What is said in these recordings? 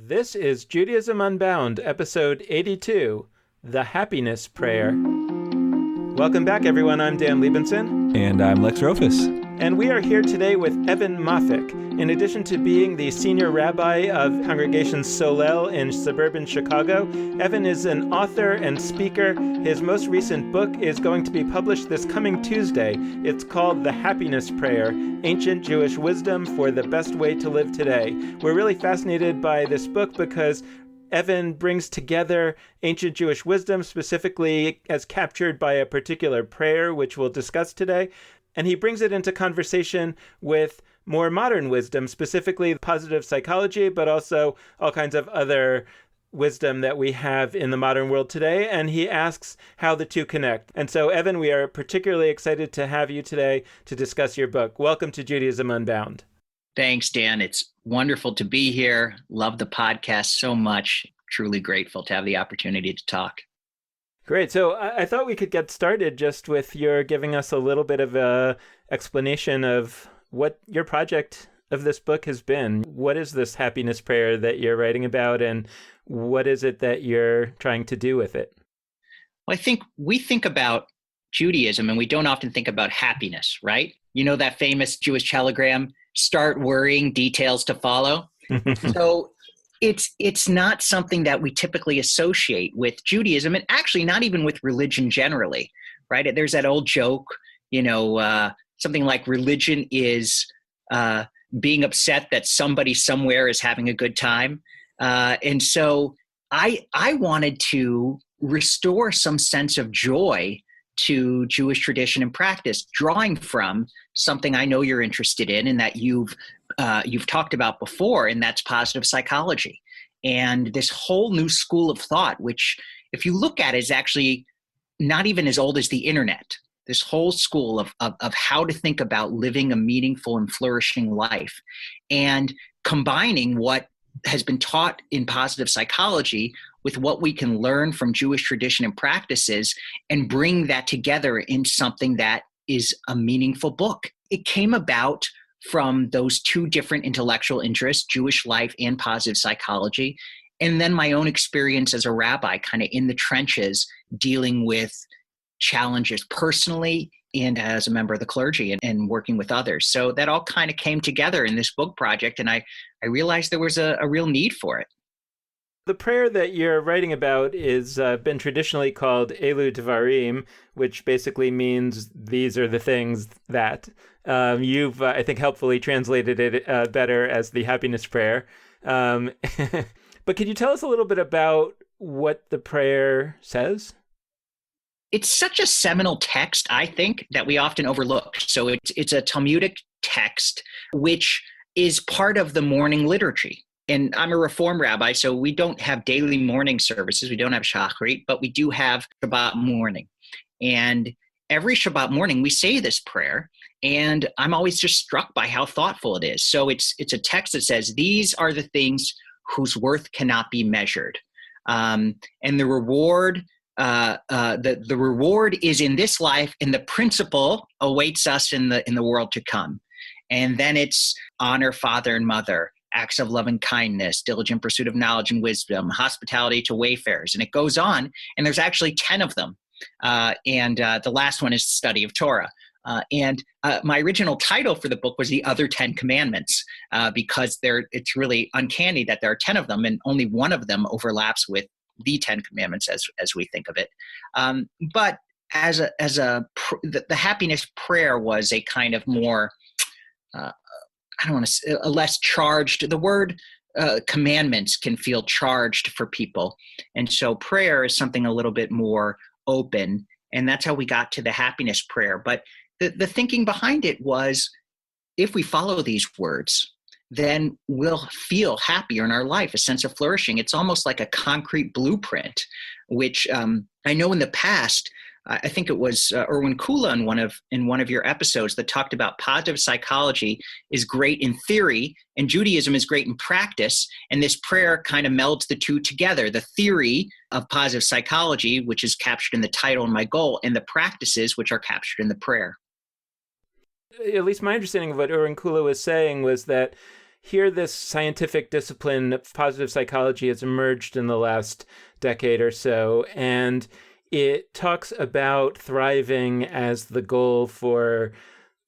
This is Judaism Unbound, episode 82, The Happiness Prayer. Welcome back, everyone. I'm Dan Liebenson. And I'm Lex Rofus. And we are here today with Evan Moffic. In addition to being the senior rabbi of Congregation Solel in suburban Chicago, Evan is an author and speaker. His most recent book is going to be published this coming Tuesday. It's called The Happiness Prayer, Ancient Jewish Wisdom for the Best Way to Live Today. We're really fascinated by this book because Evan brings together ancient Jewish wisdom, specifically as captured by a particular prayer, which we'll discuss today. And he brings it into conversation with more modern wisdom, specifically positive psychology, but also all kinds of other wisdom that we have in the modern world today. And he asks how the two connect. And so, Evan, we are particularly excited to have you today to discuss your book. Welcome to Judaism Unbound. Thanks, Dan. It's wonderful to be here. Love the podcast so much. Truly grateful to have the opportunity to talk. Great. So I thought we could get started just with your giving us a little bit of a explanation of what your project of this book has been. What is this happiness prayer that you're writing about, and what is it that you're trying to do with it? Well, I think we think about Judaism and we don't often think about happiness, right? You know that famous Jewish telegram, start worrying, details to follow. So it's not something that we typically associate with Judaism, and actually not even with religion generally, right? There's that old joke, something like religion is being upset that somebody somewhere is having a good time. And so I wanted to restore some sense of joy to Jewish tradition and practice, drawing from something I know you're interested in and that you've talked about before, and that's positive psychology. And this whole new school of thought, which if you look at it, is actually not even as old as the internet. This whole school of how to think about living a meaningful and flourishing life, and combining what has been taught in positive psychology with what we can learn from Jewish tradition and practices, and bring that together in something that is a meaningful book. It came about from those two different intellectual interests, Jewish life and positive psychology, and then my own experience as a rabbi, kind of in the trenches, dealing with challenges personally and as a member of the clergy, and working with others. So that all kind of came together in this book project, and I realized there was a real need for it. The prayer that you're writing about is been traditionally called Elu Devarim, which basically means these are the things that. You've, I think, helpfully translated it better as the happiness prayer. But could you tell us a little bit about what the prayer says? It's such a seminal text, I think, that we often overlook. So it's a Talmudic text, which is part of the morning liturgy. And I'm a Reform rabbi, so we don't have daily morning services. We don't have Shachrit, but we do have Shabbat morning. And every Shabbat morning, we say this prayer, and I'm always just struck by how thoughtful it is. So it's a text that says, these are the things whose worth cannot be measured. And the reward, the reward is in this life, and the principle awaits us in the world to come. And then it's honor father and mother, acts of love and kindness, diligent pursuit of knowledge and wisdom, hospitality to wayfarers. And it goes on, and there's actually 10 of them. And the last one is study of Torah. And my original title for the book was The Other 10 Commandments, because it's really uncanny that there are 10 of them, and only one of them overlaps with the 10 Commandments as we think of it. But the happiness prayer was a kind of more, a less charged. The word commandments can feel charged for people. And so prayer is something a little bit more open. And that's how we got to the happiness prayer. But the thinking behind it was, if we follow these words, then we'll feel happier in our life, a sense of flourishing. It's almost like a concrete blueprint, which I know in the past, I think it was Erwin Kula in one of your episodes that talked about positive psychology is great in theory and Judaism is great in practice. And this prayer kind of melds the two together, the theory of positive psychology, which is captured in the title and my goal, and the practices, which are captured in the prayer. At least my understanding of what Erwin Kula was saying was that here this scientific discipline of positive psychology has emerged in the last decade or so, and it talks about thriving as the goal for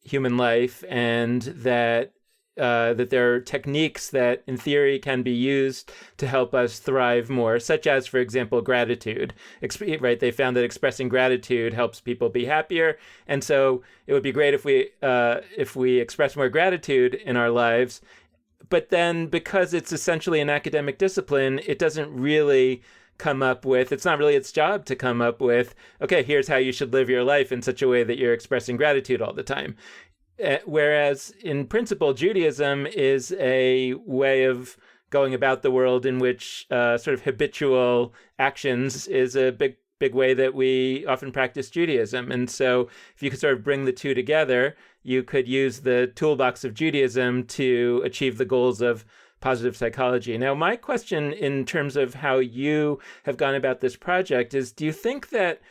human life, and that there are techniques that, in theory, can be used to help us thrive more, such as, for example, gratitude. Right? They found that expressing gratitude helps people be happier, and so it would be great if we express more gratitude in our lives. But then, because it's essentially an academic discipline, it doesn't really come up with, it's not really its job to come up with, okay, here's how you should live your life in such a way that you're expressing gratitude all the time. Whereas in principle, Judaism is a way of going about the world in which sort of habitual actions is a big way that we often practice Judaism. And so if you could sort of bring the two together, you could use the toolbox of Judaism to achieve the goals of positive psychology. Now, my question in terms of how you have gone about this project is, do you think that,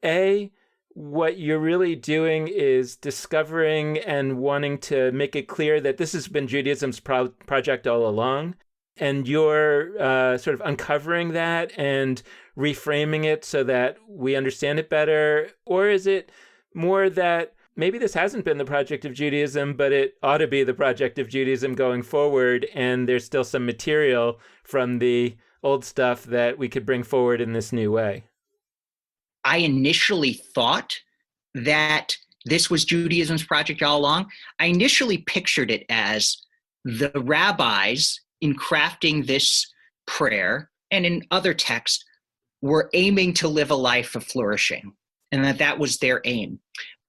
A, what you're really doing is discovering and wanting to make it clear that this has been Judaism's project all along, and you're sort of uncovering that and reframing it so that we understand it better? Or is it more that maybe this hasn't been the project of Judaism, but it ought to be the project of Judaism going forward, and there's still some material from the old stuff that we could bring forward in this new way? I initially thought that this was Judaism's project all along. I initially pictured it as the rabbis, in crafting this prayer and in other texts, were aiming to live a life of flourishing, and that was their aim.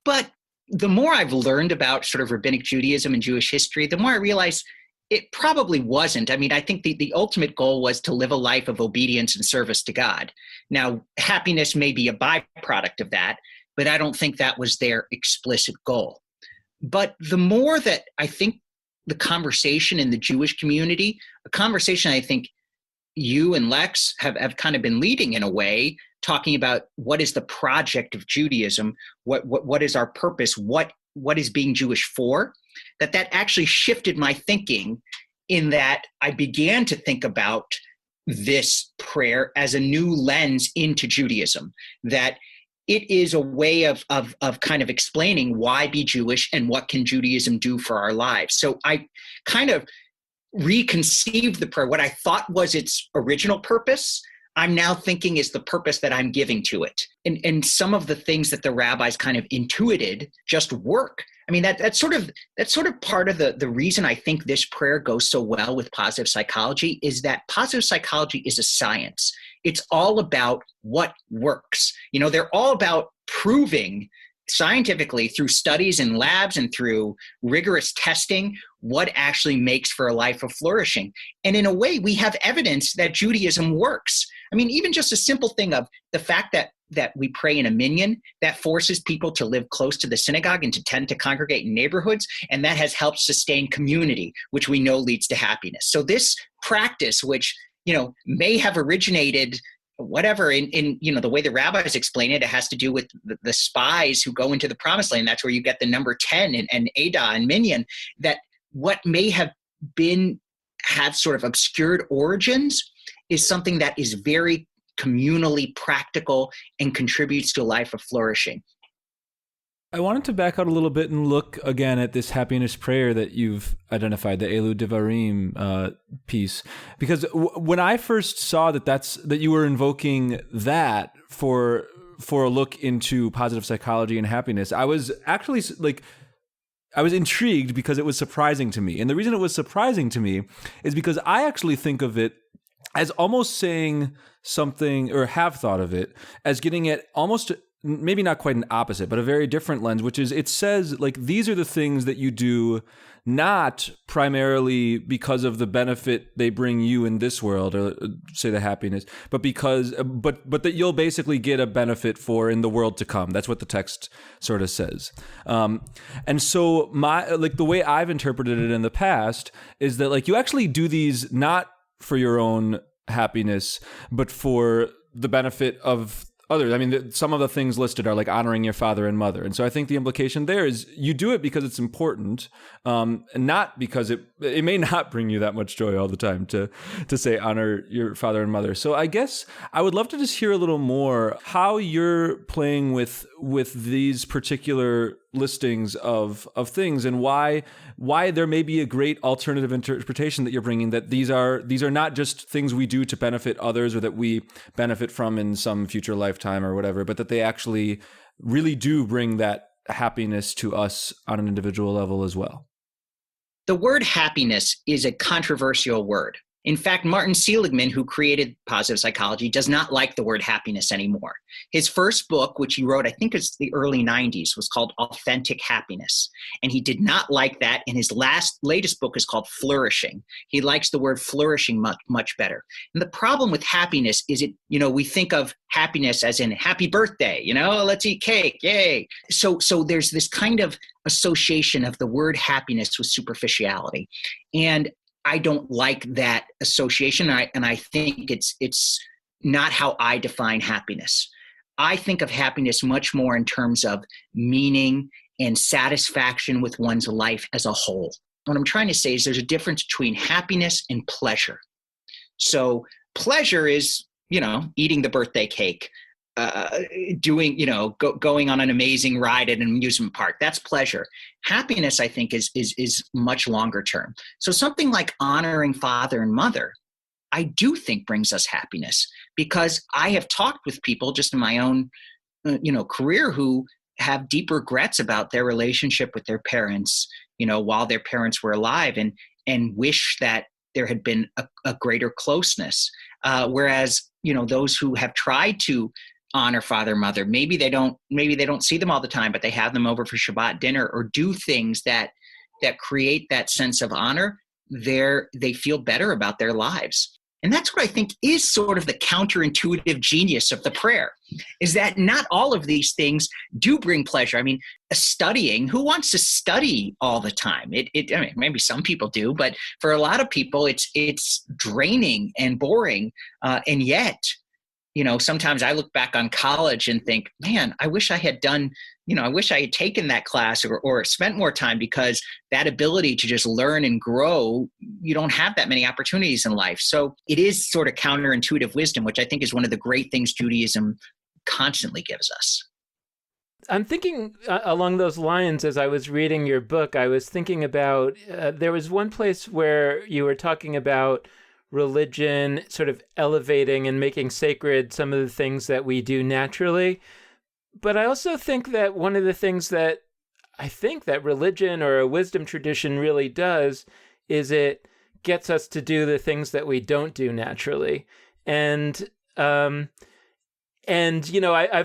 But the more I've learned about sort of rabbinic Judaism and Jewish history, the more I realize it probably wasn't. I mean, I think the ultimate goal was to live a life of obedience and service to God. Now, happiness may be a byproduct of that, but I don't think that was their explicit goal. But the more that I think the conversation in the Jewish community, a conversation I think you and Lex have kind of been leading in a way, talking about what is the project of Judaism, what is our purpose, what is being Jewish for, that actually shifted my thinking, in that I began to think about this prayer as a new lens into Judaism, that it is a way of kind of explaining why be Jewish and what can Judaism do for our lives. So I kind of reconceived the prayer. What I thought was its original purpose, I'm now thinking is the purpose that I'm giving to it. And some of the things that the rabbis kind of intuited just work. I mean, that's sort of part of the reason I think this prayer goes so well with positive psychology, is that positive psychology is a science. It's all about what works. You know, they're all about proving scientifically through studies in labs and through rigorous testing what actually makes for a life of flourishing. And in a way, we have evidence that Judaism works. I mean, even just a simple thing of the fact that we pray in a minyan, that forces people to live close to the synagogue and to tend to congregate in neighborhoods, and that has helped sustain community, which we know leads to happiness. So this practice, which, you know, may have originated whatever in you know, the way the rabbis explain it, it has to do with the spies who go into the promised land. That's where you get the number 10 and Ada and Minyan, that what may have sort of obscured origins is something that is very communally practical and contributes to a life of flourishing. I wanted to back out a little bit and look again at this happiness prayer that you've identified, the Elu Devarim piece, because when I first saw that you were invoking that for a look into positive psychology and happiness, I was actually I was intrigued because it was surprising to me. And the reason it was surprising to me is because I actually think of it as almost saying something, or have thought of it as getting at almost, maybe not quite an opposite, but a very different lens, which is, it says, like, these are the things that you do not primarily because of the benefit they bring you in this world, or say the happiness, but that you'll basically get a benefit for in the world to come. That's what the text sort of says. And so the way I've interpreted it in the past is that, like, you actually do these not for your own happiness, but for the benefit of others. I mean, some of the things listed are like honoring your father and mother. And so I think the implication there is you do it because it's important, and not because it it may not bring you that much joy all the time to say honor your father and mother. So I guess I would love to just hear a little more how you're playing with these particular listings of things, and why there may be a great alternative interpretation that you're bringing, that these are not just things we do to benefit others or that we benefit from in some future lifetime or whatever, but that they actually really do bring that happiness to us on an individual level as well. The word happiness is a controversial word. In fact, Martin Seligman, who created positive psychology, does not like the word happiness anymore. His first book, which he wrote, I think it's the early 90s, was called Authentic Happiness. And he did not like that. And his latest book is called Flourishing. He likes the word flourishing much, much better. And the problem with happiness is we think of happiness as in happy birthday, let's eat cake, yay. So there's this kind of association of the word happiness with superficiality. And I don't like that association, and I think it's not how I define happiness. I think of happiness much more in terms of meaning and satisfaction with one's life as a whole. What I'm trying to say is there's a difference between happiness and pleasure. So pleasure is, eating the birthday cake, going on an amazing ride at an amusement park. That's pleasure. Happiness, I think, is much longer term. So something like honoring father and mother, I do think brings us happiness, because I have talked with people just in my own, career who have deep regrets about their relationship with their parents, while their parents were alive, and wish that there had been a greater closeness. Whereas, those who have tried to honor father and mother, maybe they don't see them all the time, but they have them over for Shabbat dinner or do things that create that sense of honor. They feel better about their lives. And that's what I think is sort of the counterintuitive genius of the prayer, is that not all of these things do bring pleasure. I mean, studying, who wants to study all the time? Maybe some people do, but for a lot of people, it's draining and boring. And yet, sometimes I look back on college and think, man, I wish I had done, I wish I had taken that class or spent more time, because that ability to just learn and grow, you don't have that many opportunities in life. So it is sort of counterintuitive wisdom, which I think is one of the great things Judaism constantly gives us. I'm thinking along those lines, as I was reading your book, I was thinking about, there was one place where you were talking about religion sort of elevating and making sacred some of the things that we do naturally. But I also think that one of the things that I think that religion or a wisdom tradition really does is it gets us to do the things that we don't do naturally. And I've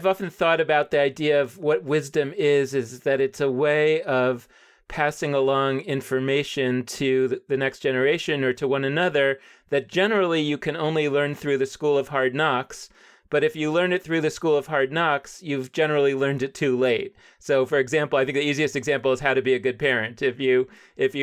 often thought about the idea of what wisdom is that it's a way of passing along information to the next generation or to one another that generally you can only learn through the school of hard knocks. But if you learn it through the school of hard knocks, you've generally learned it too late. So, for example, I think the easiest example is how to be a good parent. If you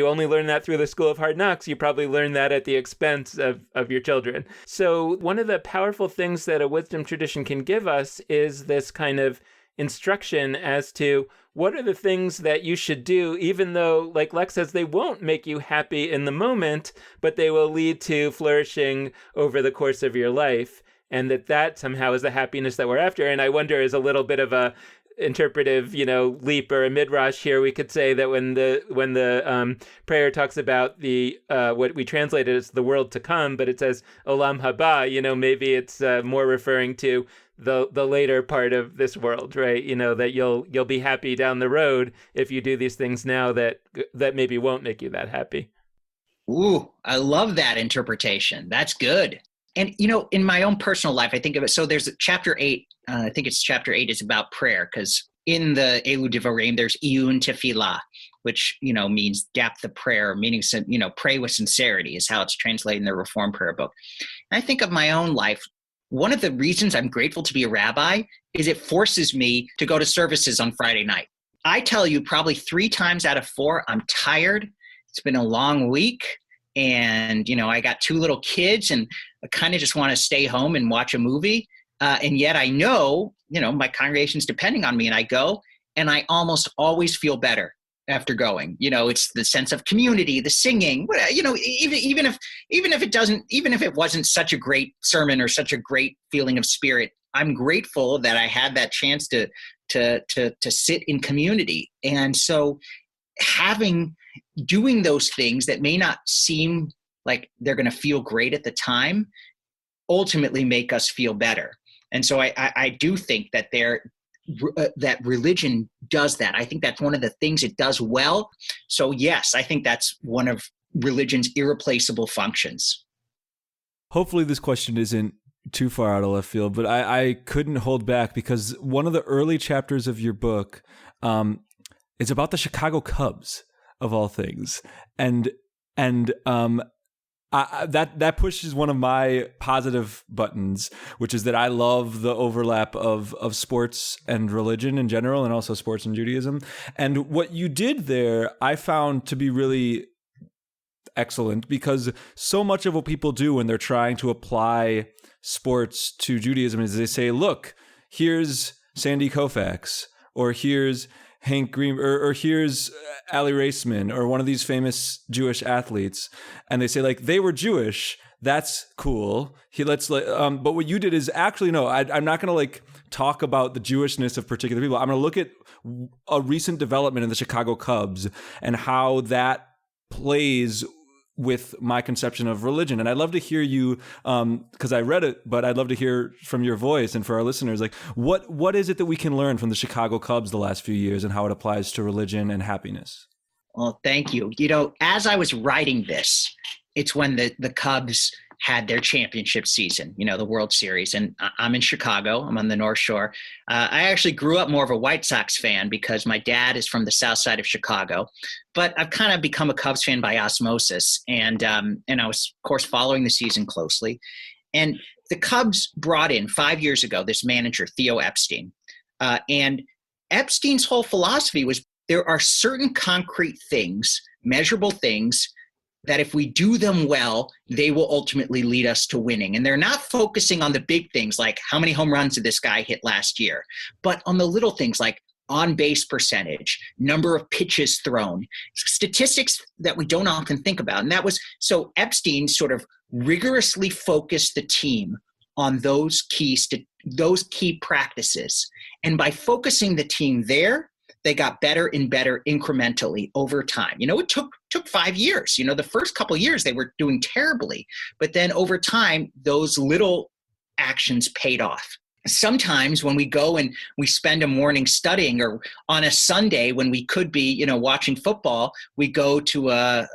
only learn that through the school of hard knocks, you probably learn that at the expense of your children. So one of the powerful things that a wisdom tradition can give us is this kind of instruction as to what are the things that you should do, even though, like Lex says, they won't make you happy in the moment, but they will lead to flourishing over the course of your life. And that somehow is the happiness that we're after. And I wonder, as a little bit of a interpretive, leap or a midrash here, we could say that when the prayer talks about the what we translated as the world to come, but it says olam haba, maybe it's more referring to the later part of this world, right? That you'll be happy down the road if you do these things now that maybe won't make you that happy. Ooh, I love that interpretation. That's good. And, in my own personal life, I think of it. So there's chapter 8. I think it's chapter 8 is about prayer, because in the Elu Devarim, there's iyun tefillah, which, means depth of prayer, meaning, pray with sincerity is how it's translated in the Reform Prayer Book. And I think of my own life. One of the reasons I'm grateful to be a rabbi is it forces me to go to services on Friday night. I tell you, probably 3 times out of 4, I'm tired. It's been a long week. And, I got 2 little kids and I kind of just want to stay home and watch a movie. And yet I know, my congregation's depending on me, and I go and I almost always feel better after going. It's the sense of community, the singing, even if it wasn't such a great sermon or such a great feeling of spirit, I'm grateful that I had that chance to sit in community. And so doing those things that may not seem like they're going to feel great at the time ultimately make us feel better. And so I do think that that religion does that. I think that's one of the things it does well. So yes, I think that's one of religion's irreplaceable functions. Hopefully this question isn't too far out of left field, but I couldn't hold back because one of the early chapters of your book is about the Chicago Cubs, of all things. And that pushes one of my positive buttons, which is that I love the overlap of sports and religion in general, and also sports and Judaism. And what you did there, I found to be really excellent, because so much of what people do when they're trying to apply sports to Judaism is they say, look, here's Sandy Koufax, or here's Hank Green, or here's Ali Raceman, or one of these famous Jewish athletes, and they say, like, they were Jewish. That's cool. But what you did is actually, no, I'm not going to talk about the Jewishness of particular people. I'm going to look at a recent development in the Chicago Cubs and how that plays with my conception of religion. And I'd love to hear you, because I read it, but I'd love to hear from your voice and for our listeners, what is it that we can learn from the Chicago Cubs the last few years and how it applies to religion and happiness? Well, thank you. As I was writing this, it's when the Cubs had their championship season, the World Series. And I'm in Chicago. I'm on the North Shore. I actually grew up more of a White Sox fan because my dad is from the south side of Chicago. But I've kind of become a Cubs fan by osmosis. And I was, of course, following the season closely. And the Cubs brought in 5 years ago this manager, Theo Epstein. And Epstein's whole philosophy was there are certain concrete things, measurable things, that if we do them well, they will ultimately lead us to winning. And they're not focusing on the big things like how many home runs did this guy hit last year, but on the little things like on-base percentage, number of pitches thrown, statistics that we don't often think about. And so Epstein sort of rigorously focused the team on those key practices. And by focusing the team there, they got better and better incrementally over time. It took 5 years. The first couple of years they were doing terribly, but then over time, those little actions paid off. Sometimes when we go and we spend a morning studying, or on a Sunday when we could be, watching football, we go to a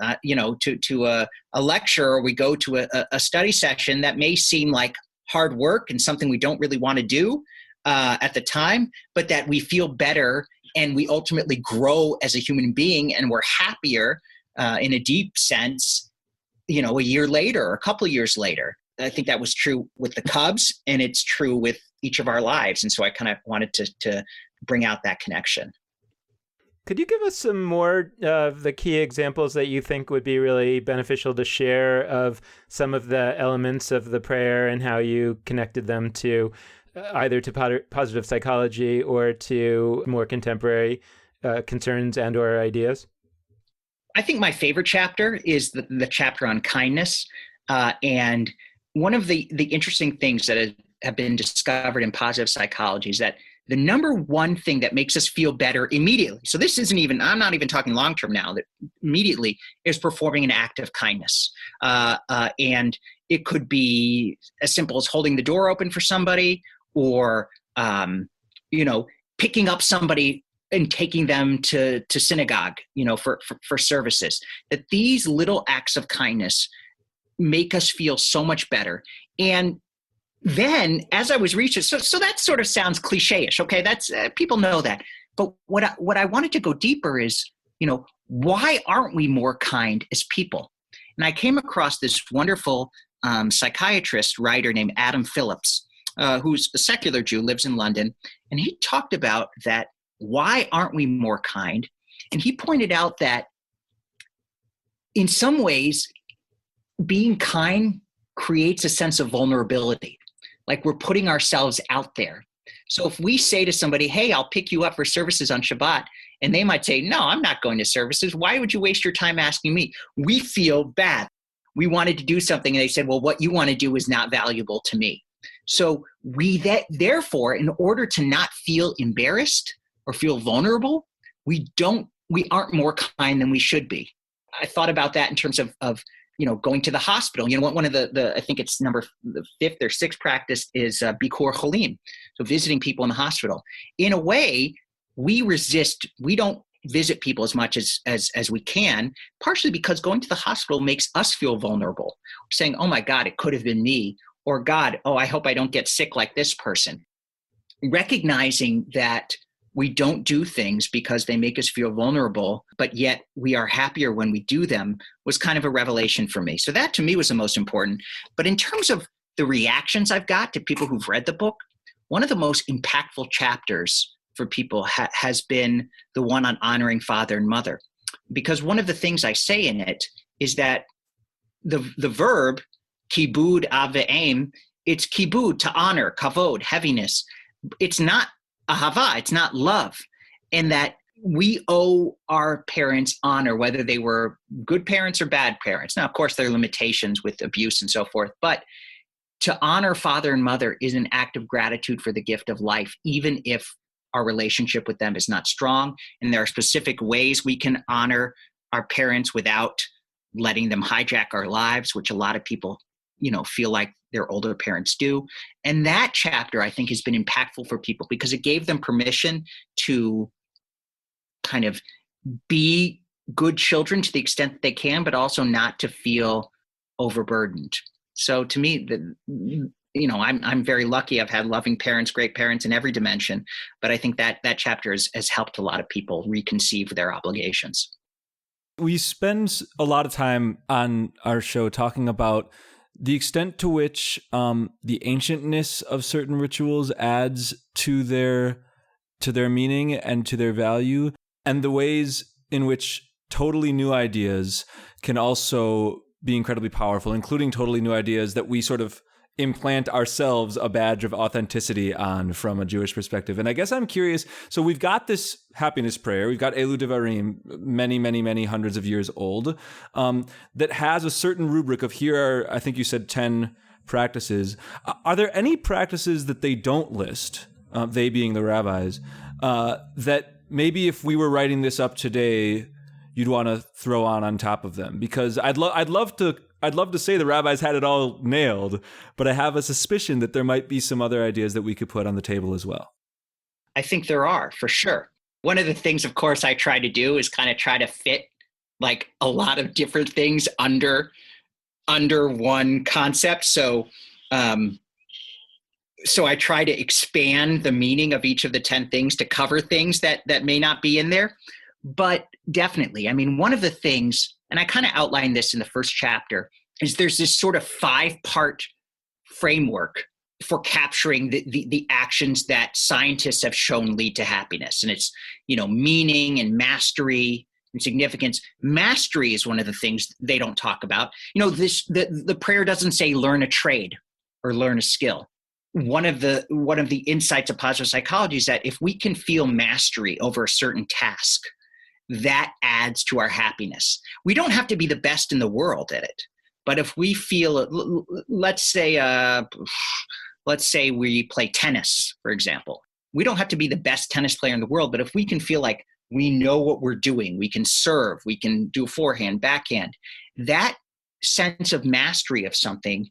lecture, or we go to a study session that may seem like hard work and something we don't really want to do at the time, but that we feel better and we ultimately grow as a human being, and we're happier in a deep sense, a year later or a couple of years later. I think that was true with the Cubs, and it's true with each of our lives. And so I kind of wanted to bring out that connection. Could you give us some more of the key examples that you think would be really beneficial to share of some of the elements of the prayer and how you connected them to either to positive psychology or to more contemporary concerns and or ideas? I think my favorite chapter is the chapter on kindness. And one of the interesting things that have been discovered in positive psychology is that the number one thing that makes us feel better immediately, so this isn't even, I'm not even talking long-term now, that immediately is performing an act of kindness. And it could be as simple as holding the door open for somebody, or, picking up somebody and taking them to synagogue, for services. That these little acts of kindness make us feel so much better. And then as I was researching, so that sort of sounds cliche-ish. Okay. That's people know that. But what I wanted to go deeper is, why aren't we more kind as people? And I came across this wonderful psychiatrist writer named Adam Phillips, who's a secular Jew, lives in London. And he talked about that. Why aren't we more kind? And he pointed out that in some ways, being kind creates a sense of vulnerability. Like we're putting ourselves out there. So if we say to somebody, hey, I'll pick you up for services on Shabbat, And they might say, no, I'm not going to services. Why would you waste your time asking me? We feel bad. We wanted to do something. And they said, well, what you want to do is not valuable to me. So therefore, in order to not feel embarrassed or feel vulnerable, we aren't more kind than we should be. I thought about that in terms of going to the hospital. One of the I think it's the 5th or 6th practice is Bikur Cholim, so visiting people in the hospital. In a way, we don't visit people as much as we can, partially because going to the hospital makes us feel vulnerable. We're saying, oh my God, it could have been me, or God, oh, I hope I don't get sick like this person. Recognizing that we don't do things because they make us feel vulnerable, but yet we are happier when we do them was kind of a revelation for me. So that to me was the most important. But in terms of the reactions I've got to people who've read the book, one of the most impactful chapters for people has been the one on honoring father and mother. Because one of the things I say in it is that the verb kibud ave'em, it's kibud, to honor, kavod, heaviness. It's not ahava, it's not love. And that we owe our parents honor, whether they were good parents or bad parents. Now, of course, there are limitations with abuse and so forth, but to honor father and mother is an act of gratitude for the gift of life, even if our relationship with them is not strong. And there are specific ways we can honor our parents without letting them hijack our lives, which a lot of people, feel like their older parents do. And that chapter, I think, has been impactful for people because it gave them permission to kind of be good children to the extent that they can, but also not to feel overburdened. So to me, I'm very lucky. I've had loving parents, great parents in every dimension, but I think that chapter has helped a lot of people reconceive their obligations. We spend a lot of time on our show talking about the extent to which the ancientness of certain rituals adds to their meaning and to their value, and the ways in which totally new ideas can also be incredibly powerful, including totally new ideas that we sort of implant ourselves a badge of authenticity on from a Jewish perspective. And I guess I'm curious, so we've got this happiness prayer, we've got Elu Devarim, many, many, many hundreds of years old, that has a certain rubric of here are, I think you said 10 practices. Are there any practices that they don't list, they being the rabbis, that maybe if we were writing this up today, you'd want to throw on top of them? Because I'd love to say the rabbis had it all nailed, but I have a suspicion that there might be some other ideas that we could put on the table as well. I think there are, for sure. One of the things, of course, I try to do is kind of try to fit like a lot of different things under one concept. So I try to expand the meaning of each of the 10 things to cover things that may not be in there. But definitely, I mean, one of the things, and I kind of outlined this in the first chapter, is there's this sort of 5-part framework for capturing the actions that scientists have shown lead to happiness. And it's, meaning and mastery and significance. Mastery is one of the things they don't talk about. The prayer doesn't say learn a trade or learn a skill. One of the insights of positive psychology is that if we can feel mastery over a certain task, that adds to our happiness. We don't have to be the best in the world at it, but if we feel, let's say we play tennis, for example. We don't have to be the best tennis player in the world, but if we can feel like we know what we're doing, we can serve, we can do forehand, backhand, that sense of mastery of something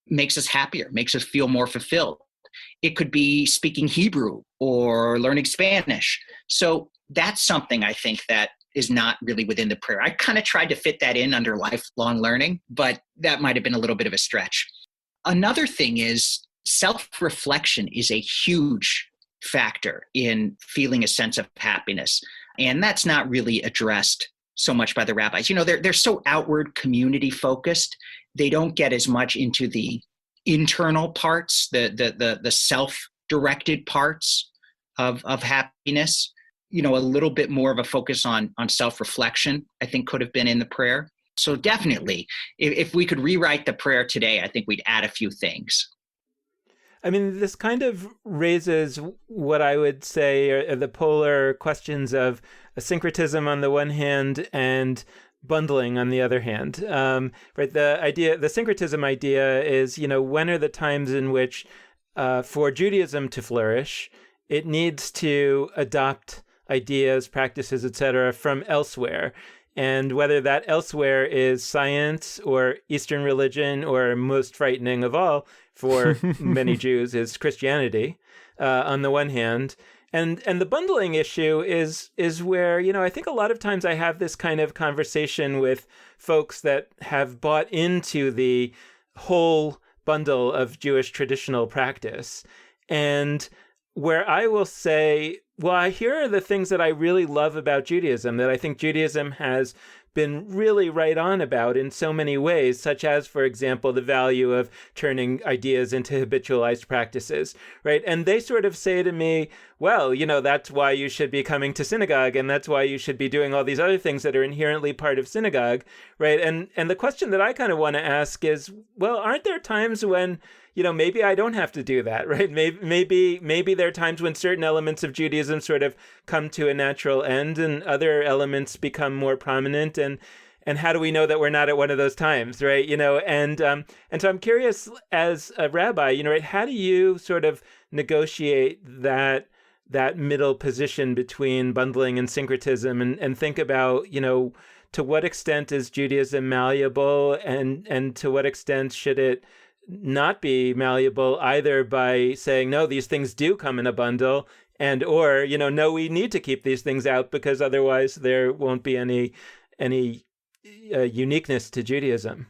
makes us happier, makes us feel more fulfilled. It could be speaking Hebrew or learning Spanish. So that's something I think that is not really within the prayer. I kind of tried to fit that in under lifelong learning, but that might have been a little bit of a stretch. Another thing is self-reflection is a huge factor in feeling a sense of happiness. And that's not really addressed so much by the rabbis. They're so outward community focused. They don't get as much into the internal parts, the self-directed parts of happiness. A little bit more of a focus on self-reflection, I think could have been in the prayer. So definitely, if we could rewrite the prayer today, I think we'd add a few things. I mean, this kind of raises what I would say are the polar questions of syncretism on the one hand and bundling on the other hand. Right? The syncretism idea is, when are the times in which, for Judaism to flourish, it needs to adopt ideas, practices, etc., from elsewhere. And whether that elsewhere is science or Eastern religion, or most frightening of all for many Jews is Christianity, on the one hand. And the bundling issue is where, I think a lot of times I have this kind of conversation with folks that have bought into the whole bundle of Jewish traditional practice. And where I will say, well, here are the things that I really love about Judaism, that I think Judaism has been really right on about in so many ways, such as, for example, the value of turning ideas into habitualized practices, right? And they sort of say to me, well, that's why you should be coming to synagogue, and that's why you should be doing all these other things that are inherently part of synagogue, right? And the question that I kind of want to ask is, well, aren't there times when maybe I don't have to do that, right? Maybe there are times when certain elements of Judaism sort of come to a natural end and other elements become more prominent. And how do we know that we're not at one of those times, right? And so I'm curious, as a rabbi, right, how do you sort of negotiate that middle position between bundling and syncretism, and think about, to what extent is Judaism malleable, and to what extent should it not be malleable, either by saying, no, these things do come in a bundle, and or, no, we need to keep these things out because otherwise there won't be any uniqueness to Judaism.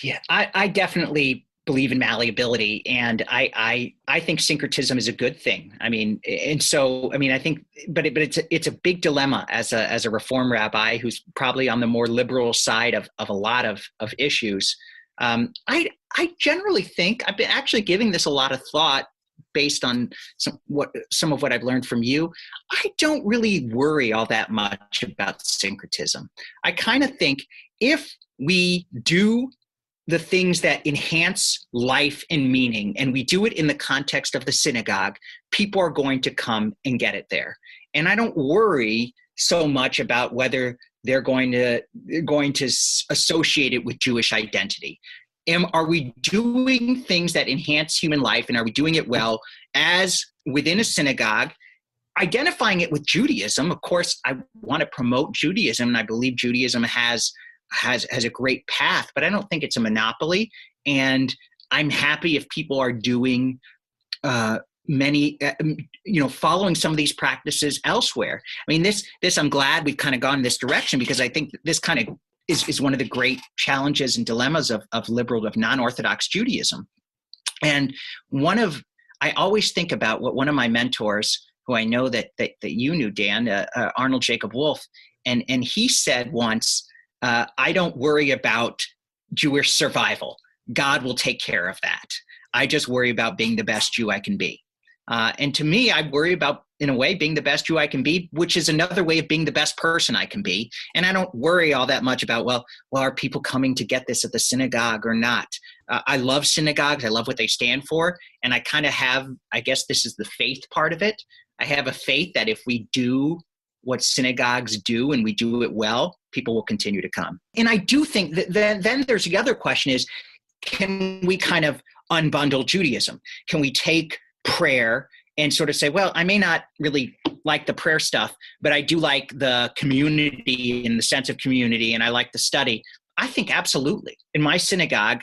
Yeah, I definitely believe in malleability, and I think syncretism is a good thing. I mean, and so I think, but it's a big dilemma as a Reform rabbi who's probably on the more liberal side of a lot of issues. I generally think I've been actually giving this a lot of thought based on some of what I've learned from you. I don't really worry all that much about syncretism. I kind of think if we do the things that enhance life and meaning, and we do it in the context of the synagogue, people are going to come and get it there. And I don't worry so much about whether they're going to associate it with Jewish identity. Are we doing things that enhance human life, and are we doing it well as within a synagogue? Identifying it with Judaism, of course, I want to promote Judaism, and I believe Judaism has a great path, but I don't think it's a monopoly. And I'm happy if people are doing following some of these practices elsewhere. I mean, this I'm glad we've kind of gone in this direction, because I think this kind of is one of the great challenges and dilemmas of non-Orthodox Judaism. And I always think about what one of my mentors, who I know that you knew, Dan, Arnold Jacob Wolf, and he said once, I don't worry about Jewish survival. God will take care of that. I just worry about being the best Jew I can be. And to me, I worry about, in a way, being the best Jew I can be, which is another way of being the best person I can be. And I don't worry all that much about, well, are people coming to get this at the synagogue or not? I love synagogues. I love what they stand for. And I kind of have, I guess this is the faith part of it. I have a faith that if we do what synagogues do and we do it well, people will continue to come. And I do think that then there's the other question is, can we kind of unbundle Judaism? Can we take prayer and sort of say, well, I may not really like the prayer stuff, but I do like the community and the sense of community, and I like the study. I think absolutely. In my synagogue,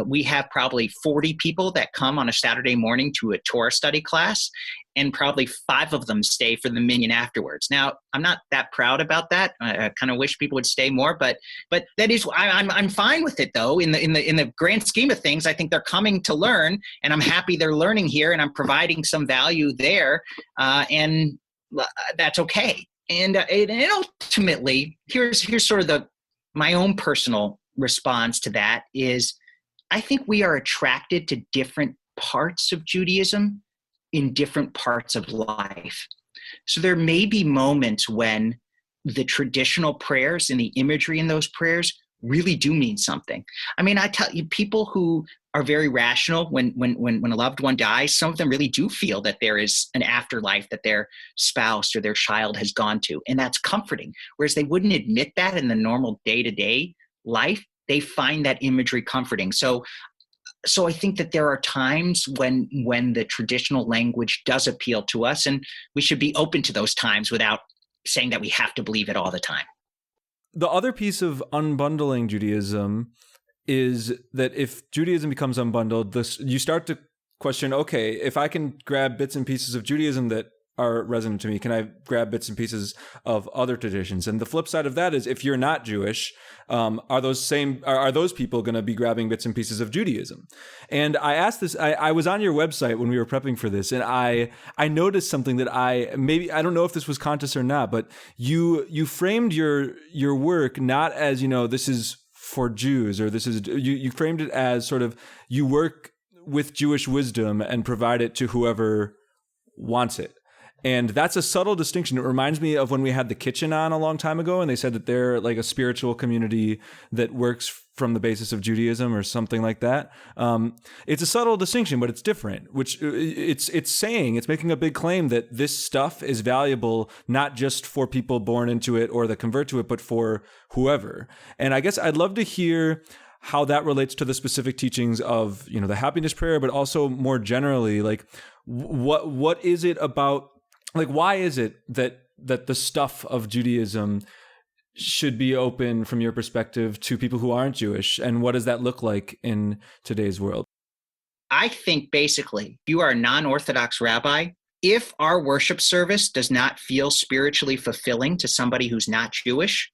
we have probably 40 people that come on a Saturday morning to a Torah study class, and probably 5 of them stay for the minyan afterwards. Now, I'm not that proud about that. I kind of wish people would stay more, but that is, I'm fine with it though. In the grand scheme of things, I think they're coming to learn, and I'm happy they're learning here, and I'm providing some value there, and that's okay. And ultimately, here's sort of my own personal response to that is, I think we are attracted to different parts of Judaism in different parts of life. So there may be moments when the traditional prayers and the imagery in those prayers really do mean something. I mean, I tell you, people who are very rational when a loved one dies, some of them really do feel that there is an afterlife that their spouse or their child has gone to, and that's comforting. Whereas they wouldn't admit that in the normal day-to-day life, they find that imagery comforting. So I think that there are times when the traditional language does appeal to us, and we should be open to those times without saying that we have to believe it all the time. The other piece of unbundling Judaism is that if Judaism becomes unbundled, you start to question, okay, if I can grab bits and pieces of Judaism that are resonant to me, can I grab bits and pieces of other traditions? And the flip side of that is, if you're not Jewish, are those people going to be grabbing bits and pieces of Judaism? And I asked this, I was on your website when we were prepping for this, and I noticed something that I don't know if this was conscious or not, but you framed your work not as, this is for Jews, or this is, you framed it as sort of, you work with Jewish wisdom and provide it to whoever wants it. And that's a subtle distinction. It reminds me of when we had The Kitchen on a long time ago, and they said that they're like a spiritual community that works from the basis of Judaism or something like that. It's a subtle distinction, but it's different, which it's making a big claim that this stuff is valuable, not just for people born into it or that convert to it, but for whoever. And I guess I'd love to hear how that relates to the specific teachings of, the happiness prayer, but also more generally, like what is it about, like, why is it that the stuff of Judaism should be open from your perspective to people who aren't Jewish? And what does that look like in today's world? I think basically, if you are a non-Orthodox rabbi, if our worship service does not feel spiritually fulfilling to somebody who's not Jewish,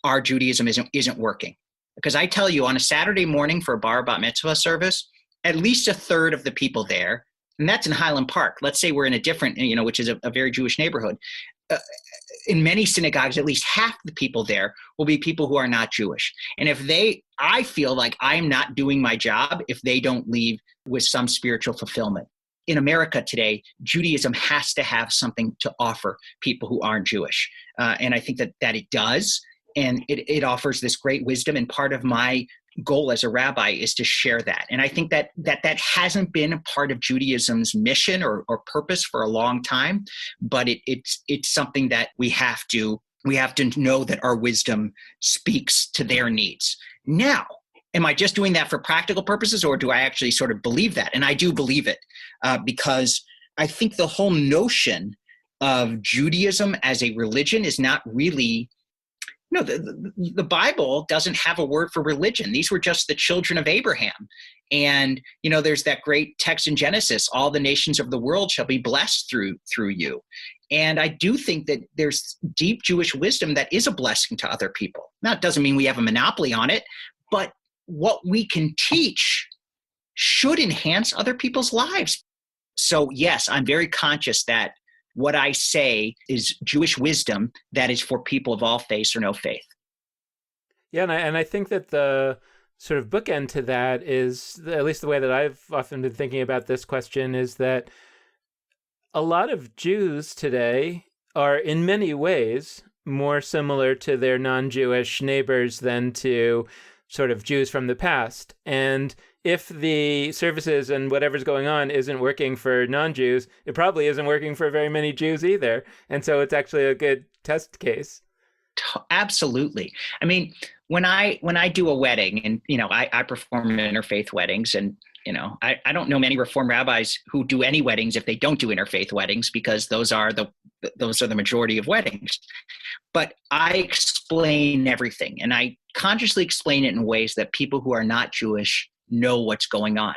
our Judaism isn't working. Because I tell you, on a Saturday morning for a bar bat mitzvah service, at least a third of the people there, and that's in Highland Park. Let's say we're in a different, which is a very Jewish neighborhood. In many synagogues, at least half the people there will be people who are not Jewish. And I feel like I'm not doing my job if they don't leave with some spiritual fulfillment. In America today, Judaism has to have something to offer people who aren't Jewish. And I think that it does. And it offers this great wisdom. And part of my goal as a rabbi is to share that. And I think that hasn't been a part of Judaism's mission or purpose for a long time, but it's something that we have to know that our wisdom speaks to their needs. Now, am I just doing that for practical purposes, or do I actually sort of believe that? And I do believe it because I think the whole notion of Judaism as a religion is not really the Bible doesn't have a word for religion. These were just the children of Abraham. And, there's that great text in Genesis, all the nations of the world shall be blessed through you. And I do think that there's deep Jewish wisdom that is a blessing to other people. Now, it doesn't mean we have a monopoly on it, but what we can teach should enhance other people's lives. So yes, I'm very conscious that what I say is Jewish wisdom that is for people of all faiths or no faith. Yeah, and I think that the sort of bookend to that is, at least the way that I've often been thinking about this question, is that a lot of Jews today are in many ways more similar to their non-Jewish neighbors than to sort of Jews from the past. And if the services and whatever's going on isn't working for non-Jews, it probably isn't working for very many Jews either. And so it's actually a good test case. Absolutely. I mean, when I do a wedding, and, I perform interfaith weddings, and, I don't know many Reform rabbis who do any weddings if they don't do interfaith weddings, because those are the majority of weddings. But I explain everything, and I consciously explain it in ways that people who are not Jewish know what's going on.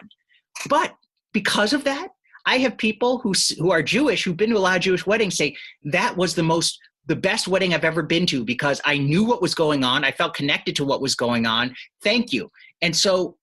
But because of that, I have people who are Jewish, who've been to a lot of Jewish weddings, say that was the best wedding I've ever been to, because I knew what was going on. I felt connected to what was going on. Thank you. And so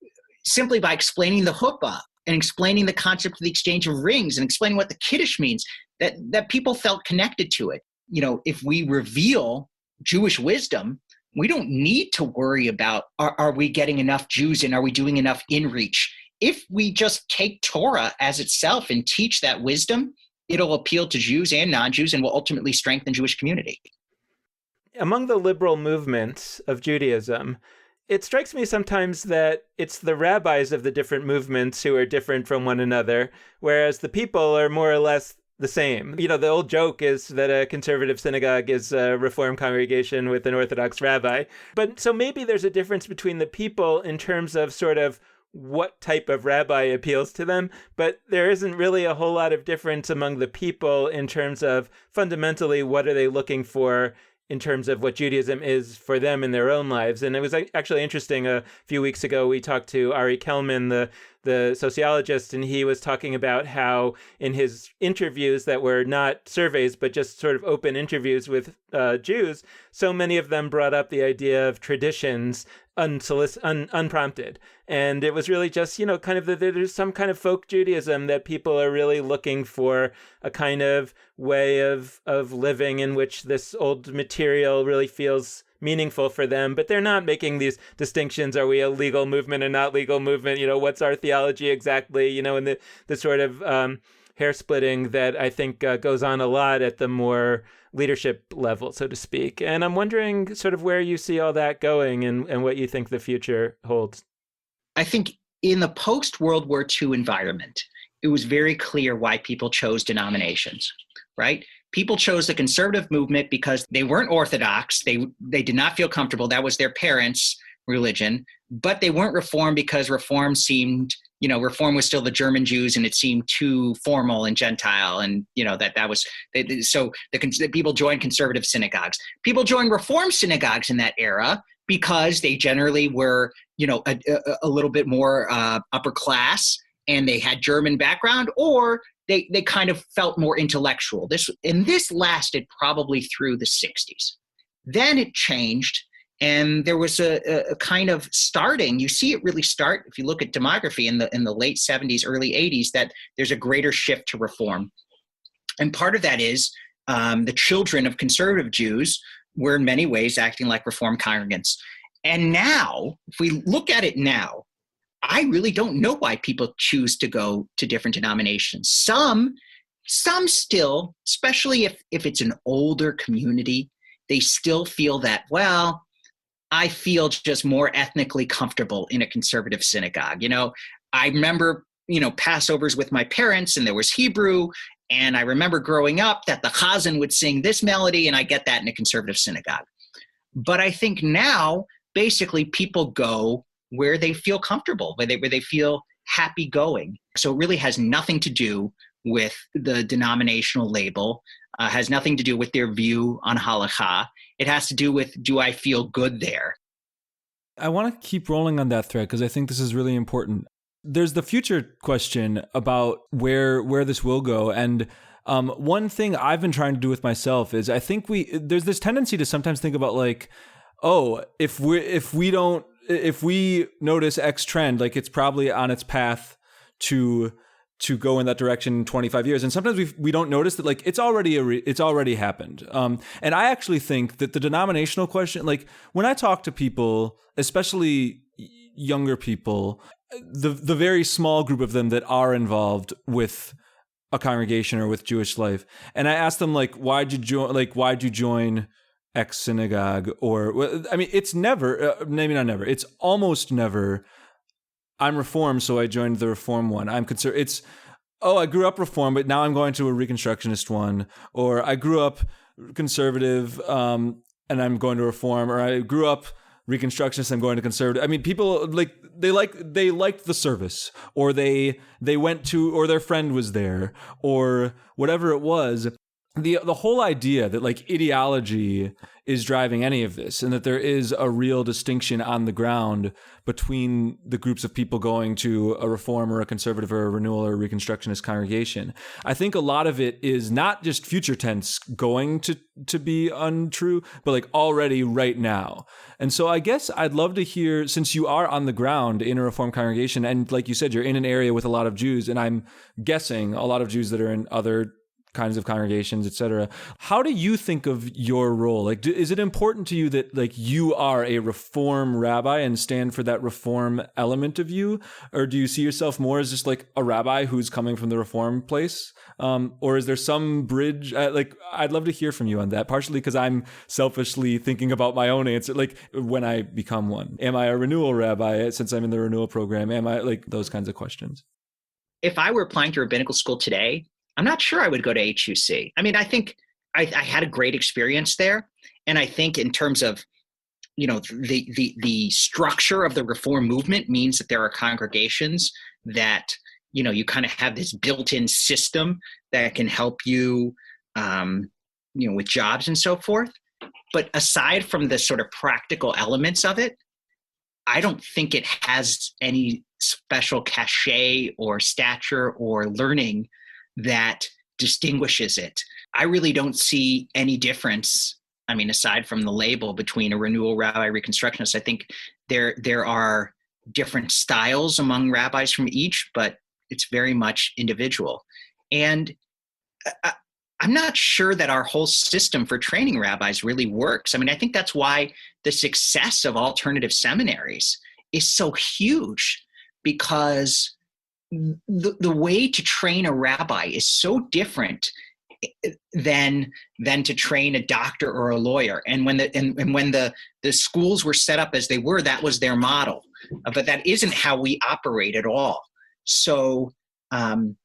simply by explaining the huppah and explaining the concept of the exchange of rings and explaining what the Kiddush means, that people felt connected to it. If we reveal Jewish wisdom, we don't need to worry about, are we getting enough Jews in? Are we doing enough in-reach? If we just take Torah as itself and teach that wisdom, it'll appeal to Jews and non-Jews and will ultimately strengthen Jewish community. Among the liberal movements of Judaism, it strikes me sometimes that it's the rabbis of the different movements who are different from one another, whereas the people are more or less the same. The old joke is that a conservative synagogue is a Reform congregation with an Orthodox rabbi. But so maybe there's a difference between the people in terms of sort of what type of rabbi appeals to them, but there isn't really a whole lot of difference among the people in terms of fundamentally what are they looking for in terms of what Judaism is for them in their own lives. And it was actually interesting. A few weeks ago, we talked to Ari Kelman, the sociologist, and he was talking about how in his interviews that were not surveys, but just sort of open interviews with Jews, so many of them brought up the idea of traditions unprompted. And it was really just, kind of there's some kind of folk Judaism that people are really looking for, a kind of way of living in which this old material really feels meaningful for them, but they're not making these distinctions. Are we a legal movement and not legal movement? What's our theology exactly? And the sort of hair splitting that I think goes on a lot at the more leadership level, so to speak. And I'm wondering sort of where you see all that going and what you think the future holds. I think in the post-World War II environment, it was very clear why people chose denominations, right? People chose the conservative movement because they weren't Orthodox. They did not feel comfortable. That was their parents' religion. But they weren't Reform because Reform seemed, Reform was still the German Jews, and it seemed too formal and Gentile. And, so the people joined conservative synagogues. People joined Reform synagogues in that era because they generally were, a little bit more upper class, and they had German background, or they kind of felt more intellectual. This lasted probably through the 60s. Then it changed, and there was a kind of starting. You see it really start if you look at demography in the late 70s, early 80s, that there's a greater shift to Reform. And part of that is the children of conservative Jews were in many ways acting like Reform congregants. And now, if we look at it now, I really don't know why people choose to go to different denominations. Some still, especially if it's an older community, they still feel that, well, I feel just more ethnically comfortable in a conservative synagogue. I remember, Passovers with my parents, and there was Hebrew, and I remember growing up that the chazan would sing this melody, and I get that in a conservative synagogue. But I think now, basically, people go where they feel comfortable, where they feel happy going. So it really has nothing to do with the denominational label, has nothing to do with their view on halakha. It has to do with, do I feel good there? I want to keep rolling on that thread because I think this is really important. There's the future question about where this will go. And one thing I've been trying to do with myself is I think there's this tendency to sometimes think about like, oh, if we notice X trend, like it's probably on its path to go in that direction in 25 years. And sometimes we don't notice that like it's already happened. And I actually think that the denominational question, like when I talk to people, especially younger people, the very small group of them that are involved with a congregation or with Jewish life, and I ask them like, why'd you join X synagogue? Or, I mean, it's never, maybe not never, it's almost never, I'm Reformed, so I joined the Reform one. I'm concerned. It's, I grew up Reformed, but now I'm going to a Reconstructionist one. Or I grew up conservative, and I'm going to Reform. Or I grew up Reconstructionist, I'm going to conservative. I mean, people they liked the service, or they went to, or their friend was there, or whatever it was. The whole idea that like ideology is driving any of this, and that there is a real distinction on the ground between the groups of people going to a Reform or a conservative or a renewal or a Reconstructionist congregation. I think a lot of it is not just future tense going to be untrue, but like already right now. And so I guess I'd love to hear, since you are on the ground in a Reform congregation, and like you said, you're in an area with a lot of Jews, and I'm guessing a lot of Jews that are in other kinds of congregations, etc. How do you think of your role? Like, is it important to you that like you are a Reform rabbi and stand for that Reform element of you? Or do you see yourself more as just like a rabbi who's coming from the Reform place? Or is there some bridge? I'd love to hear from you on that, partially because I'm selfishly thinking about my own answer. Like when I become one, am I a renewal rabbi since I'm in the renewal program? Am I like those kinds of questions? If I were applying to rabbinical school today, I'm not sure I would go to HUC. I mean, I think I had a great experience there. And I think in terms of, the structure of the Reform movement means that there are congregations that, you kind of have this built-in system that can help you, with jobs and so forth. But aside from the sort of practical elements of it, I don't think it has any special cachet or stature or learning that distinguishes it. I really don't see any difference, I mean, aside from the label, between a renewal rabbi, reconstructionist. I think there are different styles among rabbis from each, but it's very much individual. And I'm not sure that our whole system for training rabbis really works. I mean, I think that's why the success of alternative seminaries is so huge, because the way to train a rabbi is so different than to train a doctor or a lawyer. And when the schools were set up as they were, that was their model. But that isn't how we operate at all. So, and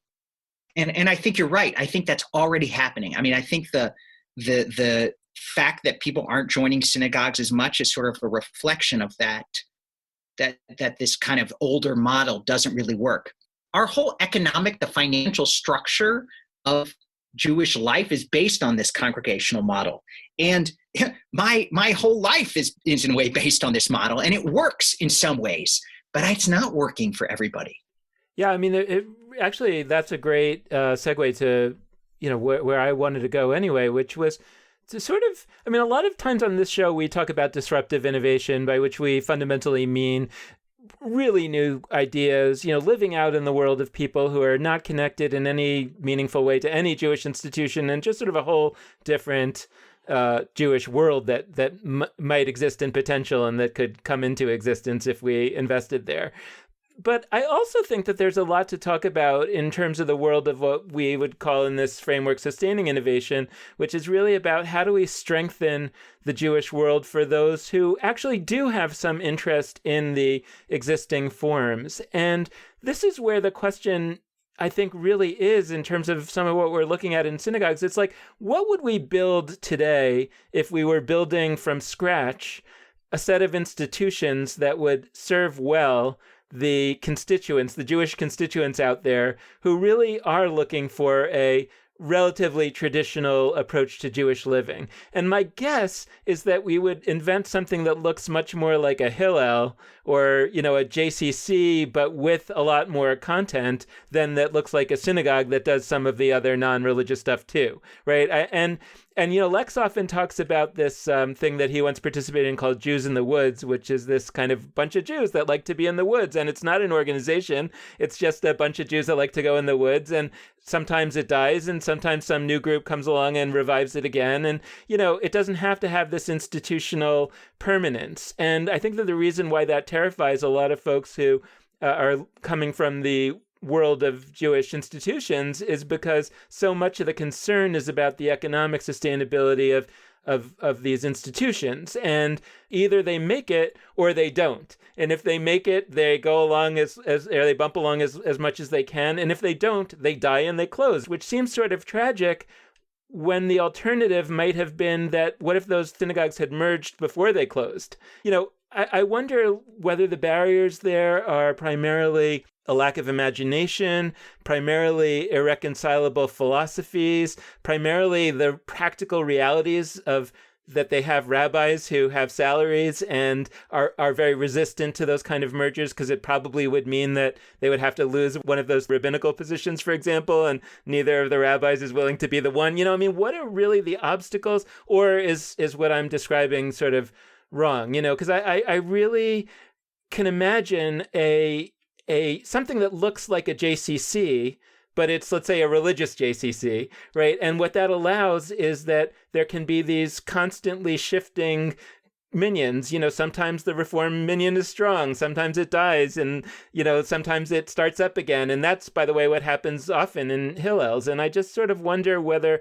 I think you're right. I think that's already happening. I mean, I think the fact that people aren't joining synagogues as much is sort of a reflection of that this kind of older model doesn't really work. Our whole the financial structure of Jewish life is based on this congregational model. And my whole life is in a way based on this model, and it works in some ways, but it's not working for everybody. Yeah, I mean, it actually, that's a great segue to, where I wanted to go anyway, which was to sort of, I mean, a lot of times on this show, we talk about disruptive innovation, by which we fundamentally mean really new ideas, living out in the world of people who are not connected in any meaningful way to any Jewish institution, and just sort of a whole different Jewish world that might exist in potential and that could come into existence if we invested there. But I also think that there's a lot to talk about in terms of the world of what we would call in this framework sustaining innovation, which is really about how do we strengthen the Jewish world for those who actually do have some interest in the existing forms. And this is where the question, I think, really is in terms of some of what we're looking at in synagogues. It's like, what would we build today if we were building from scratch a set of institutions that would serve well the constituents, the Jewish constituents out there who really are looking for a relatively traditional approach to Jewish living? And my guess is that we would invent something that looks much more like a Hillel or, a JCC, but with a lot more content than that looks like a synagogue that does some of the other non-religious stuff too, right? And Lex often talks about this thing that he once participated in called Jews in the Woods, which is this kind of bunch of Jews that like to be in the woods. And it's not an organization. It's just a bunch of Jews that like to go in the woods. And sometimes it dies, and sometimes some new group comes along and revives it again. And, it doesn't have to have this institutional permanence. And I think that the reason why that terrifies a lot of folks who are coming from the world of Jewish institutions is because so much of the concern is about the economic sustainability of these institutions. And either they make it or they don't. And if they make it, they go along or they bump along as much as they can. And if they don't, they die and they close, which seems sort of tragic when the alternative might have been that what if those synagogues had merged before they closed? I wonder whether the barriers there are primarily a lack of imagination, primarily irreconcilable philosophies, primarily the practical realities of that they have rabbis who have salaries and are very resistant to those kind of mergers because it probably would mean that they would have to lose one of those rabbinical positions, for example, and neither of the rabbis is willing to be the one. What are really the obstacles? Or is what I'm describing sort of wrong? Because I really can imagine a something that looks like a JCC, but it's, let's say, a religious JCC, right? And what that allows is that there can be these constantly shifting minions. Sometimes the reform minion is strong, sometimes it dies, and sometimes it starts up again. And that's, by the way, what happens often in Hillels. And I just sort of wonder whether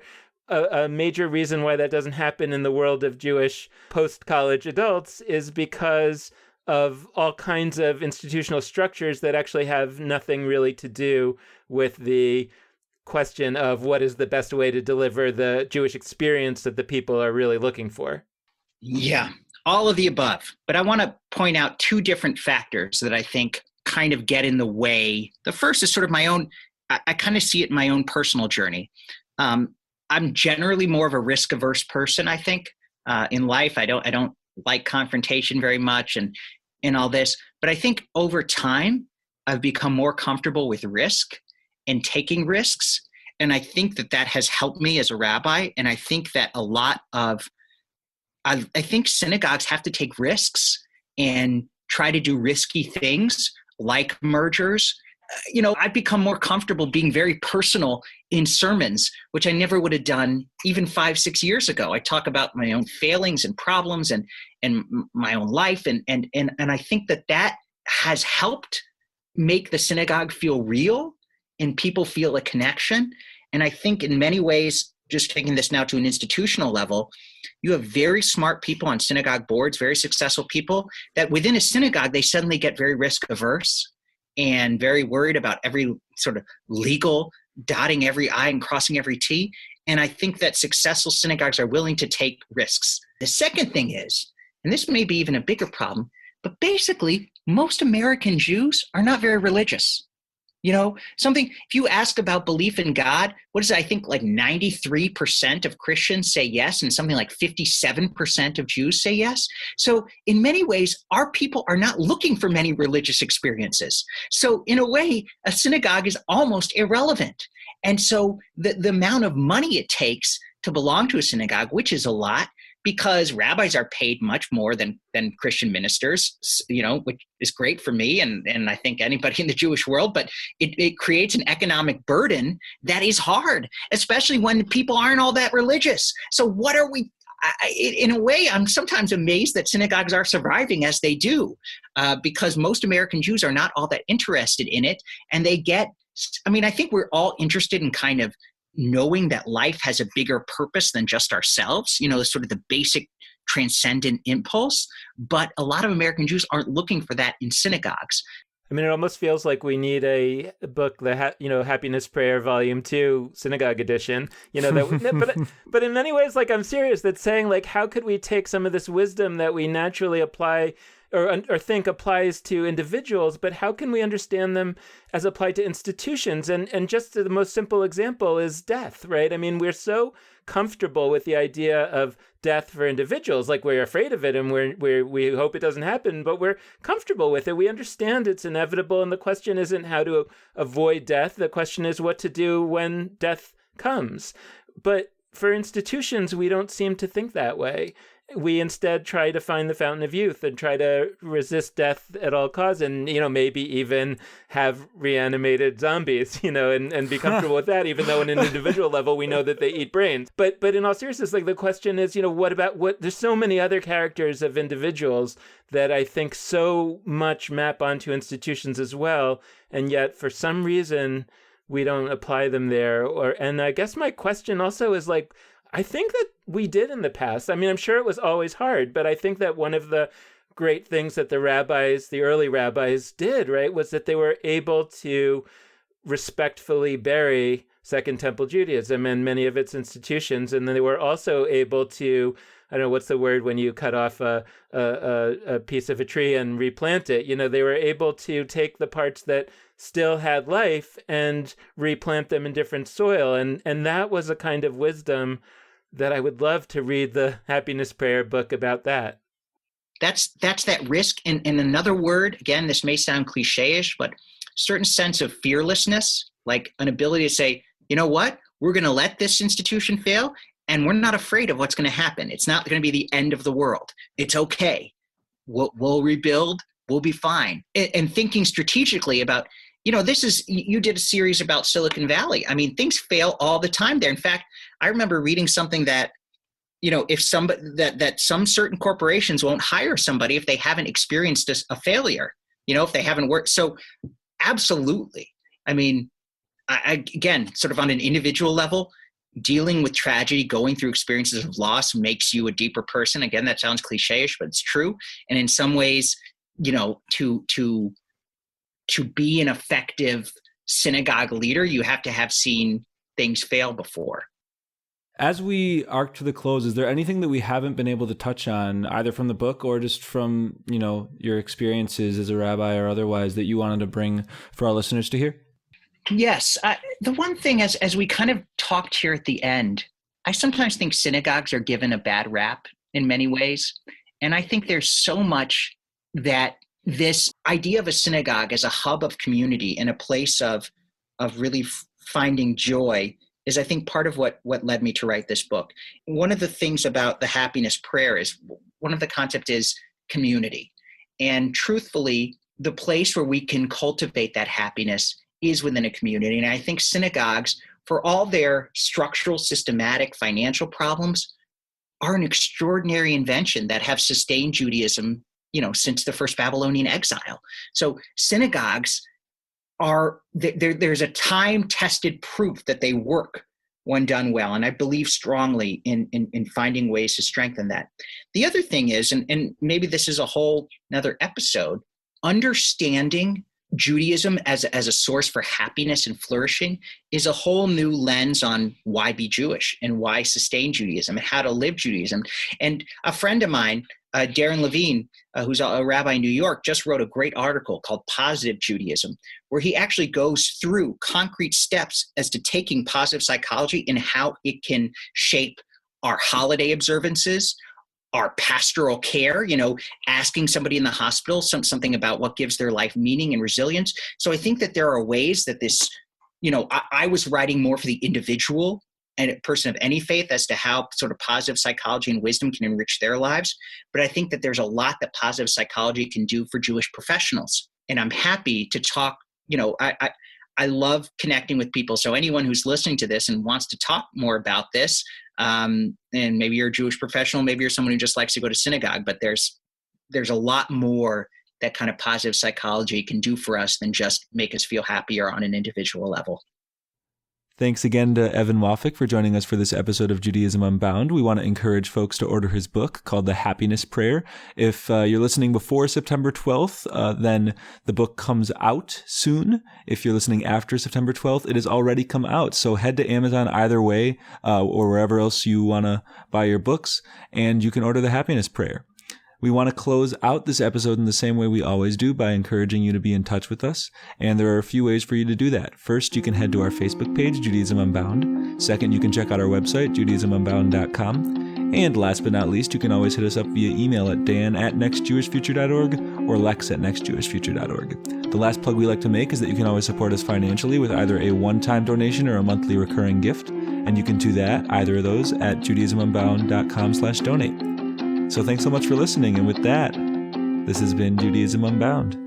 a major reason why that doesn't happen in the world of Jewish post-college adults is because of all kinds of institutional structures that actually have nothing really to do with the question of what is the best way to deliver the Jewish experience that the people are really looking for. Yeah, all of the above. But I want to point out two different factors that I think kind of get in the way. The first is sort of my own, I kind of see it in my own personal journey. I'm generally more of a risk-averse person, I think, in life. I don't like confrontation very much and all this. But I think over time, I've become more comfortable with risk and taking risks. And I think that has helped me as a rabbi. And I think that I think synagogues have to take risks and try to do risky things like mergers. I've become more comfortable being very personal in sermons, which I never would have done even 5-6 years ago. I talk about my own failings and problems and my own life. And I think that has helped make the synagogue feel real and people feel a connection. And I think in many ways, just taking this now to an institutional level, you have very smart people on synagogue boards, very successful people, that within a synagogue, they suddenly get very risk averse and very worried about every sort of legal, dotting every I and crossing every T. And I think that successful synagogues are willing to take risks. The second thing is, and this may be even a bigger problem, but basically most American Jews are not very religious. If you ask about belief in God, what is it? I think like 93% of Christians say yes, and something like 57% of Jews say yes. So in many ways, our people are not looking for many religious experiences. So in a way, a synagogue is almost irrelevant. And so the amount of money it takes to belong to a synagogue, which is a lot, because rabbis are paid much more than Christian ministers, which is great for me and I think anybody in the Jewish world, but it creates an economic burden that is hard, especially when people aren't all that religious. So what are we, in a way, I'm sometimes amazed that synagogues are surviving as they do, because most American Jews are not all that interested in it. And I think we're all interested in kind of knowing that life has a bigger purpose than just ourselves, sort of the basic transcendent impulse. But a lot of American Jews aren't looking for that in synagogues. I mean, it almost feels like we need a book, Happiness Prayer Volume 2, Synagogue Edition, but in many ways, like, I'm serious, that's saying, like, how could we take some of this wisdom that we naturally apply or think applies to individuals, but how can we understand them as applied to institutions? And just the most simple example is death, right? I mean, we're so comfortable with the idea of death for individuals, like we're afraid of it and we hope it doesn't happen, but we're comfortable with it. We understand it's inevitable, and the question isn't how to avoid death. The question is what to do when death comes. But for institutions, we don't seem to think that way. We instead try to find the fountain of youth and try to resist death at all costs, and maybe even have reanimated zombies, and be comfortable with that, even though on an individual level we know that they eat brains. But in all seriousness, like, the question is, there's so many other characters of individuals that I think so much map onto institutions as well, and yet for some reason we don't apply them there. And I guess my question also is, like, I think that we did in the past. I mean, I'm sure it was always hard, but I think that one of the great things that the early rabbis did, right, was that they were able to respectfully bury Second Temple Judaism and many of its institutions. And then they were also able to, I don't know, what's the word when you cut off a piece of a tree and replant it? They were able to take the parts that still had life and replant them in different soil. And that was a kind of wisdom that I would love to read the Happiness Prayer book about that. That's that risk. And another word, again, this may sound cliche-ish, but certain sense of fearlessness, like an ability to say, you know what, we're going to let this institution fail, and we're not afraid of what's going to happen. It's not going to be the end of the world. It's okay. We'll rebuild. We'll be fine. And thinking strategically about, you did a series about Silicon Valley. I mean, things fail all the time there. In fact, I remember reading something that, if somebody that some certain corporations won't hire somebody if they haven't experienced a failure, if they haven't worked. So absolutely. I mean, I again, sort of on an individual level, dealing with tragedy, going through experiences of loss makes you a deeper person. Again, that sounds cliche-ish, but it's true. And in some ways, to be an effective synagogue leader, you have to have seen things fail before. As we arc to the close, is there anything that we haven't been able to touch on, either from the book or just from, your experiences as a rabbi or otherwise, that you wanted to bring for our listeners to hear? Yes. The one thing, as we kind of talked here at the end, I sometimes think synagogues are given a bad rap in many ways. And I think there's so much that this idea of a synagogue as a hub of community and a place of really finding joy is, I think, part of what led me to write this book. One of the things about the happiness prayer is, one of the concepts is community. And truthfully, the place where we can cultivate that happiness is within a community. And I think synagogues, for all their structural, systematic, financial problems, are an extraordinary invention that have sustained Judaism, since the first Babylonian exile. So synagogues there's a time-tested proof that they work when done well. And I believe strongly in finding ways to strengthen that. The other thing is, and maybe this is a whole another episode, understanding Judaism as a source for happiness and flourishing is a whole new lens on why be Jewish and why sustain Judaism and how to live Judaism. And a friend of mine, Darren Levine, who's a rabbi in New York, just wrote a great article called Positive Judaism, where he actually goes through concrete steps as to taking positive psychology and how it can shape our holiday observances, our pastoral care, asking somebody in the hospital something about what gives their life meaning and resilience. So I think that there are ways that this, I was writing more for the individual and a person of any faith as to how sort of positive psychology and wisdom can enrich their lives. But I think that there's a lot that positive psychology can do for Jewish professionals. And I'm happy to talk, I love connecting with people. So anyone who's listening to this and wants to talk more about this, and maybe you're a Jewish professional, maybe you're someone who just likes to go to synagogue, but there's a lot more that kind of positive psychology can do for us than just make us feel happier on an individual level. Thanks again to Evan Moffic for joining us for this episode of Judaism Unbound. We want to encourage folks to order his book called The Happiness Prayer. If you're listening before September 12th, then the book comes out soon. If you're listening after September 12th, it has already come out. So head to Amazon either way, or wherever else you want to buy your books, and you can order The Happiness Prayer. We want to close out this episode in the same way we always do, by encouraging you to be in touch with us. And there are a few ways for you to do that. First, you can head to our Facebook page, Judaism Unbound. Second, you can check out our website, JudaismUnbound.com. And last but not least, you can always hit us up via email at dan@nextjewishfuture.org or lex@nextjewishfuture.org. The last plug we like to make is that you can always support us financially with either a one-time donation or a monthly recurring gift. And you can do that, either of those, at JudaismUnbound.com/donate. So thanks so much for listening. And with that, this has been Judaism Unbound.